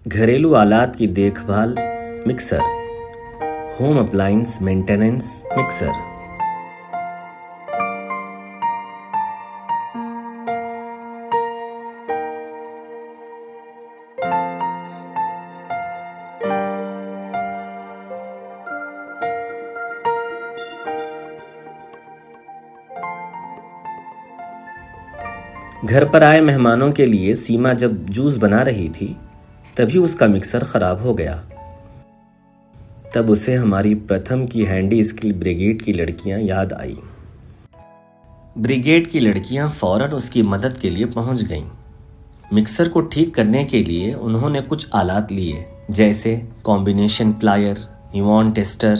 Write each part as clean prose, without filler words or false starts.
घरेलू आलात की देखभाल mixer, home appliance maintenance mixer. घर पर आए मेहमानों के लिए सीमा जब जूस बना रही थी तभी उसका मिक्सर खराब हो गया। तब उसे हमारी प्रथम की हैंडी स्किल ब्रिगेड की लड़कियां याद आई। ब्रिगेड की लड़कियां फौरन उसकी मदद के लिए पहुंच गईं। मिक्सर को ठीक करने के लिए उन्होंने कुछ आलात लिए, जैसे combination plier, neon tester,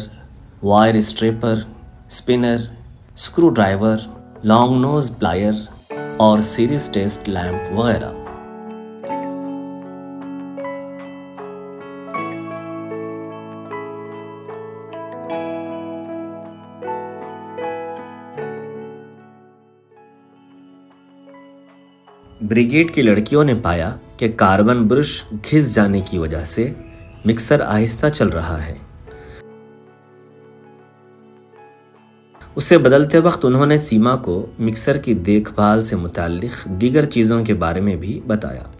wire stripper, spanner, screw driver, long nose plier और सीरीज टेस्ट लैंप वगैरह। ब्रिगेड की लड़कियों ने पाया कि कार्बन ब्रश घिस जाने की वजह से मिक्सर आहिस्ता चल रहा है। उसे बदलते वक्त उन्होंने सीमा को मिक्सर की देखभाल से मुताल्लिक दीगर चीजों के बारे में भी बताया।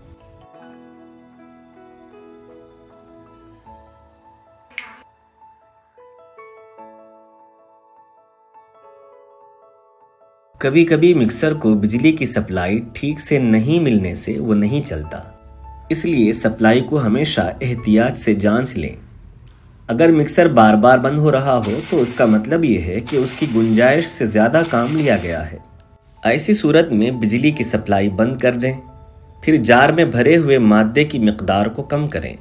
कभी कभी मिक्सर को बिजली की सप्लाई ठीक से नहीं मिलने से वो नहीं चलता, इसलिए सप्लाई को हमेशा एहतियात से जांच लें। अगर मिक्सर बार बार बंद हो रहा हो तो उसका मतलब ये है कि उसकी गुंजाइश से ज़्यादा काम लिया गया है। ऐसी सूरत में बिजली की सप्लाई बंद कर दें, फिर जार में भरे हुए मादे की मिकदार को कम करें।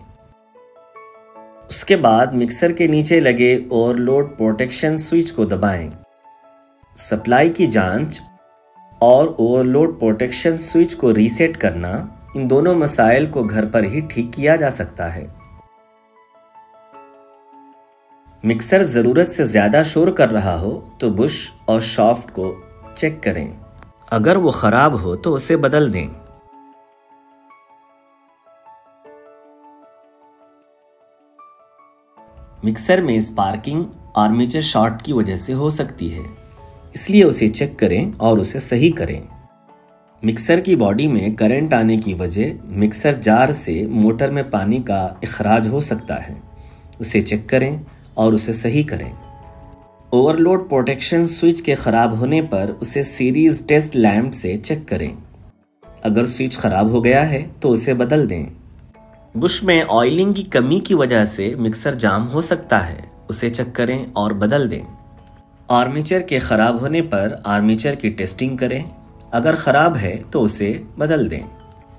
उसके बाद मिक्सर के नीचे लगे ओवरलोड प्रोटेक्शन स्विच को दबाएं। सप्लाई की जांच और ओवरलोड प्रोटेक्शन स्विच को रीसेट करना, इन दोनों मसाइल को घर पर ही ठीक किया जा सकता है। मिक्सर ज़रूरत से ज़्यादा शोर कर रहा हो तो बुश और शाफ्ट को चेक करें। अगर वो ख़राब हो तो उसे बदल दें। मिक्सर में स्पार्किंग आर्मेचर शॉर्ट की वजह से हो सकती है, इसलिए उसे चेक करें और उसे सही करें। मिक्सर की बॉडी में करंट आने की वजह मिक्सर जार से मोटर में पानी का इखराज हो सकता है। उसे चेक करें और उसे सही करें। ओवरलोड प्रोटेक्शन स्विच के ख़राब होने पर उसे सीरीज टेस्ट लैंप से चेक करें। अगर स्विच ख़राब हो गया है तो उसे बदल दें। बुश में ऑयलिंग की कमी की वजह से मिक्सर जाम हो सकता है, उसे चेक करें और बदल दें। आर्मेचर के ख़राब होने पर आर्मेचर की टेस्टिंग करें। अगर ख़राब है तो उसे बदल दें।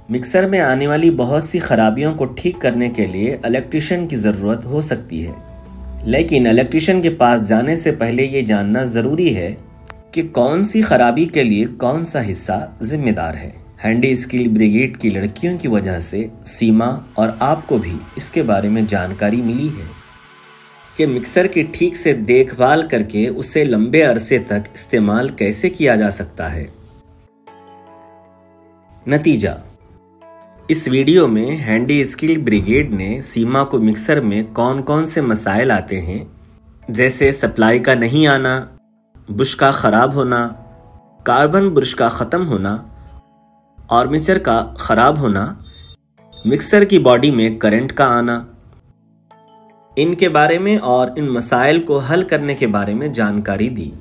मिक्सर में आने वाली बहुत सी खराबियों को ठीक करने के लिए इलेक्ट्रीशियन की ज़रूरत हो सकती है, लेकिन इलेक्ट्रीशियन के पास जाने से पहले ये जानना ज़रूरी है कि कौन सी खराबी के लिए कौन सा हिस्सा जिम्मेदार है। हैंडी स्किल ब्रिगेड की लड़कियों की वजह से सीमा और आपको भी इसके बारे में जानकारी मिली है कि मिक्सर की ठीक से देखभाल करके उसे लंबे अरसे तक इस्तेमाल कैसे किया जा सकता है। नतीजा, इस वीडियो में हैंडी स्किल ब्रिगेड ने सीमा को मिक्सर में कौन कौन से मसाइल आते हैं, जैसे सप्लाई का नहीं आना, बुश का ख़राब होना, कार्बन ब्रश का ख़त्म होना, आर्मेचर का ख़राब होना, मिक्सर की बॉडी में करंट का आना, इनके बारे में और इन मसाइल को हल करने के बारे में जानकारी दी।